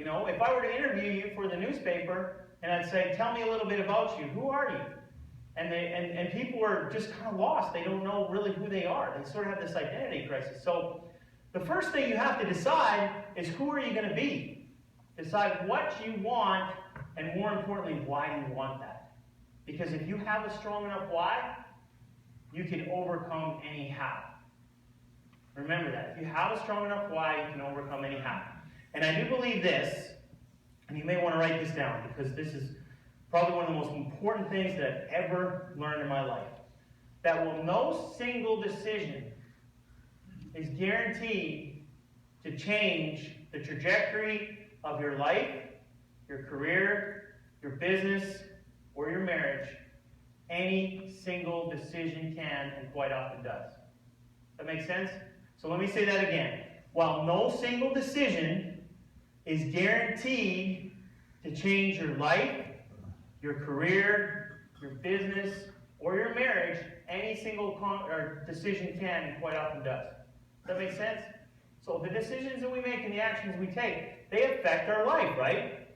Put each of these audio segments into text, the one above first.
know, if I were to interview you for the newspaper and I'd say, tell me a little bit about you, who are you? And people are just kind of lost. They don't know really who they are. They sort of have this identity crisis. So the first thing you have to decide is, who are you going to be? Decide what you want, and more importantly, why do you want that? Because if you have a strong enough why, you can overcome any how. Remember that. If you have a strong enough why, you can overcome any how. And I do believe this, and you may want to write this down, because this is probably one of the most important things that I've ever learned in my life. That no single decision is guaranteed to change the trajectory of your life, your career, your business, or your marriage. Any single decision can, and quite often does. That makes sense? So let me say that again. While no single decision is guaranteed to change your life, your career, your business, or your marriage, any single decision can, and quite often does. Does that make sense? So the decisions that we make and the actions we take, they affect our life, right?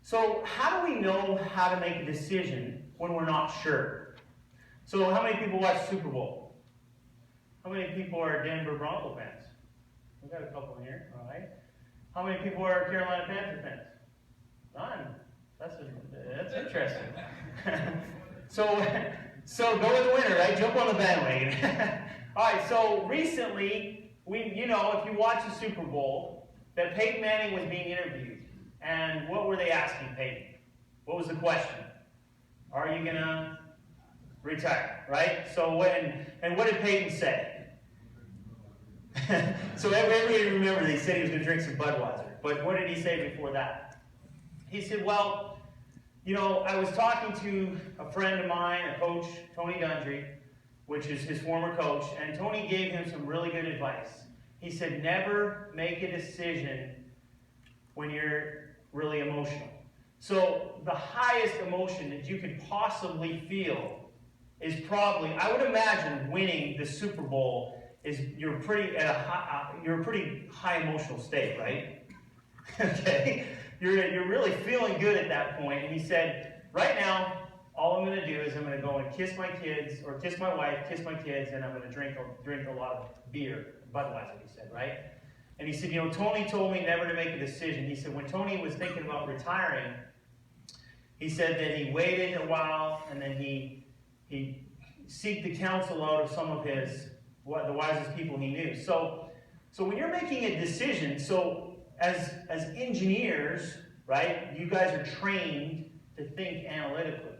So how do we know how to make a decision when we're not sure? So how many people watch Super Bowl? How many people are Denver Bronco fans? We've got a couple in here, all right. How many people are Carolina Panther fans? None. That's interesting. So go with the winner, right? Jump on the bandwagon. All right, so recently, if you watch the Super Bowl, that Peyton Manning was being interviewed. And what were they asking Peyton? What was the question? Are you going to retire, right? So what did Peyton say? So everybody remember, they said he was going to drink some Budweiser. But what did he say before that? He said, well, I was talking to a friend of mine, a coach, Tony Dungy, which is his former coach, and Tony gave him some really good advice. He said, never make a decision when you're really emotional. So the highest emotion that you could possibly feel is probably, I would imagine, winning the Super Bowl is you're a pretty high emotional state, right? Okay, you're really feeling good at that point. And he said, right now, all I'm going to do is I'm going to go and kiss my kids, or kiss my wife, kiss my kids, and I'm going to drink a lot of beer, Budweiser, he said, right? And he said, Tony told me never to make a decision. He said when Tony was thinking about retiring, he said that he waited a while, and then he seeked the counsel out of some of the wisest people he knew. So when you're making a decision, so as engineers, right, you guys are trained to think analytically.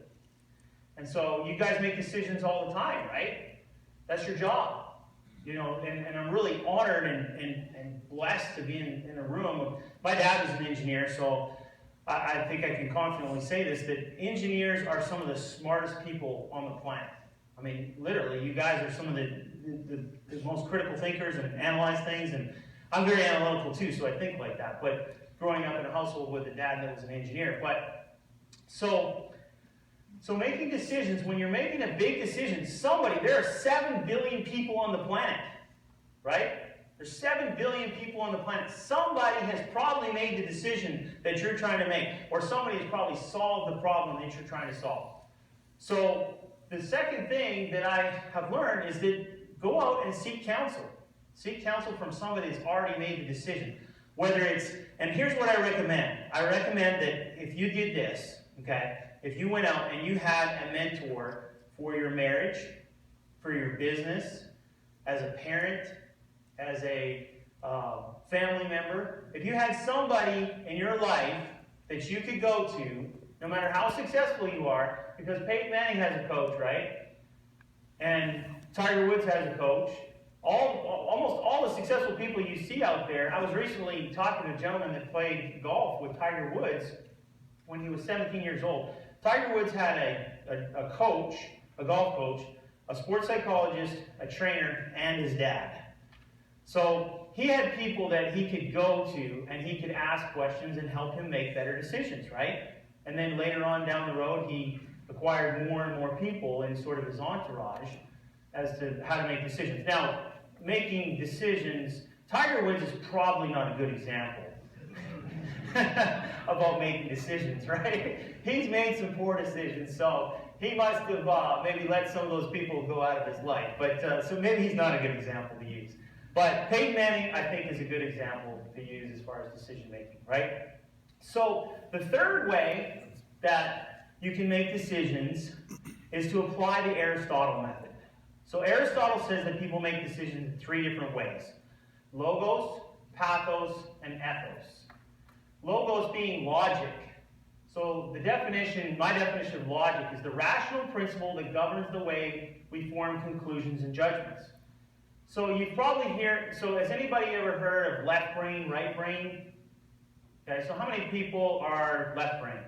And so you guys make decisions all the time, right? That's your job. And I'm really honored and blessed to be in a room. My dad was an engineer, so I think I can confidently say this, that engineers are some of the smartest people on the planet. I mean, literally, you guys are some of the most critical thinkers and analyze things, and I'm very analytical too, so I think like that. But growing up in a household with a dad that was an engineer. So making decisions, when you're making a big decision, there are 7 billion people on the planet, right? There's 7 billion people on the planet. Somebody has probably made the decision that you're trying to make, or somebody has probably solved the problem that you're trying to solve. So the second thing that I have learned is that go out and seek counsel. Seek counsel from somebody that's already made the decision. And here's what I recommend. I recommend that if you did this, okay, if you went out and you had a mentor for your marriage, for your business, as a parent, as a family member, if you had somebody in your life that you could go to, no matter how successful you are, because Peyton Manning has a coach, right? And Tiger Woods has a coach. Almost all the successful people you see out there. I was recently talking to a gentleman that played golf with Tiger Woods when he was 17 years old. Tiger Woods had a coach, a golf coach, a sports psychologist, a trainer, and his dad. So he had people that he could go to and he could ask questions and help him make better decisions, right? And then later on down the road, he acquired more and more people in sort of his entourage as to how to make decisions. Now, making decisions, Tiger Woods is probably not a good example. about making decisions, right? He's made some poor decisions, so he must have maybe let some of those people go out of his life. But so maybe he's not a good example to use. But Peyton Manning, I think, is a good example to use as far as decision making, right? So the third way that you can make decisions is to apply the Aristotle method. So Aristotle says that people make decisions in 3 different ways: logos, pathos, and ethos. Logos being logic. So the definition, my definition of logic, is the rational principle that governs the way we form conclusions and judgments. So you probably so has anybody ever heard of left brain, right brain? Okay, so how many people are left brain?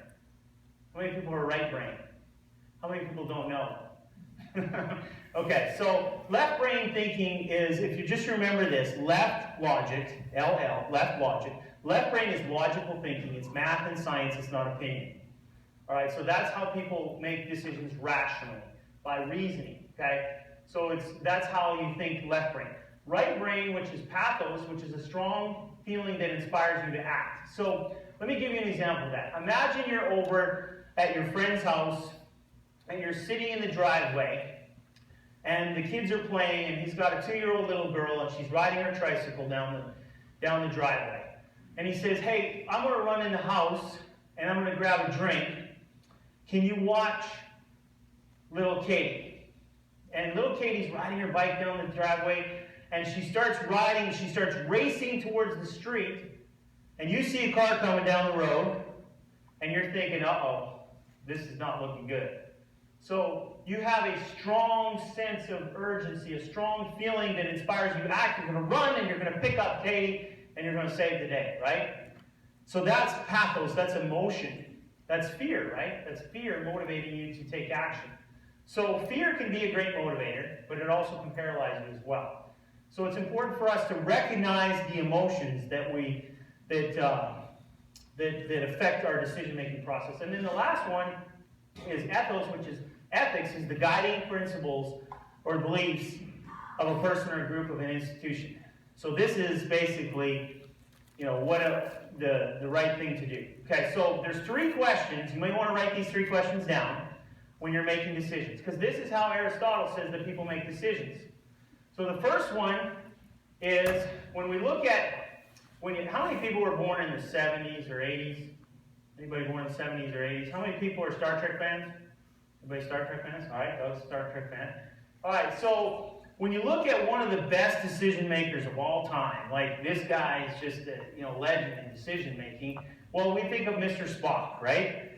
How many people are right brain? How many people don't know? Okay, so left brain thinking is, if you just remember this, left logic, LL, left logic. Left brain is logical thinking. It's math and science. It's not opinion. All right, so that's how people make decisions rationally, by reasoning. Okay, so that's how you think left brain. Right brain, which is pathos, which is a strong feeling that inspires you to act. So let me give you an example of that. Imagine you're over at your friend's house and you're sitting in the driveway and the kids are playing and he's got a 2-year-old little girl and she's riding her tricycle down the driveway. And he says, "Hey, I'm going to run in the house and I'm going to grab a drink. Can you watch little Katie?" And little Katie's riding her bike down the driveway and she starts racing towards the street, and you see a car coming down the road and you're thinking, uh-oh, this is not looking good. So you have a strong sense of urgency, a strong feeling that inspires you to act. You're going to run and you're going to pick up Katie and you're going to save the day, right? So that's pathos, that's emotion. That's fear, right? That's fear motivating you to take action. So fear can be a great motivator, but it also can paralyze you as well. So it's important for us to recognize the emotions that affect our decision-making process. And then the last one is ethos, which is ethics, is the guiding principles or beliefs of a person or a group of an institution. So this is basically, the right thing to do. Okay, so there's 3 questions. You may want to write these 3 questions down when you're making decisions, because this is how Aristotle says that people make decisions. So the first one is, when we look at, how many people were born in the 70s or 80s? Anybody born in the 70s or 80s? How many people are Star Trek fans? Anybody Star Trek fans? All right, those Star Trek fans. All right, so when you look at one of the best decision makers of all time, like this guy is just a legend in decision making, well, we think of Mr. Spock, right?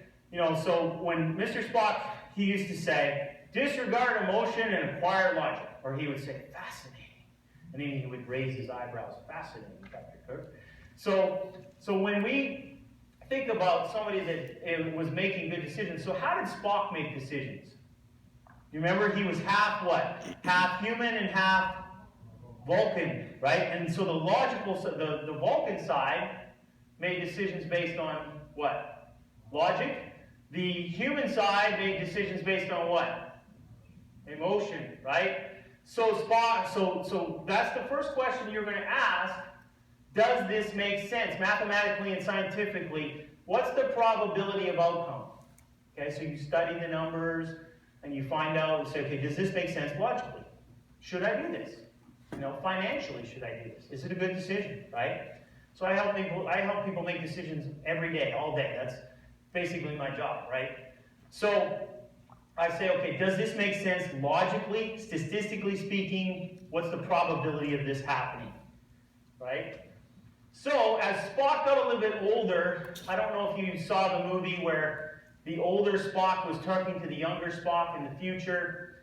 So when Mr. Spock, he used to say, "Disregard emotion and acquire logic." Or he would say, "Fascinating." And then he would raise his eyebrows. "Fascinating, Dr. Cook." So when we think about somebody that was making good decisions, so how did Spock make decisions? You remember, he was half what? Half human and half Vulcan, right? And so the Vulcan side made decisions based on what? Logic. The human side made decisions based on what? Emotion, right? So that's the first question you're going to ask. Does this make sense mathematically and scientifically? What's the probability of outcome? Okay, so you study the numbers and you find out and say, okay, does this make sense logically? Should I do this? Financially, should I do this? Is it a good decision, right? So I help people make decisions every day, all day. That's basically my job, right? So I say, okay, does this make sense logically, statistically speaking? What's the probability of this happening, right? So as Spock got a little bit older, I don't know if you saw the movie where the older Spock was talking to the younger Spock in the future,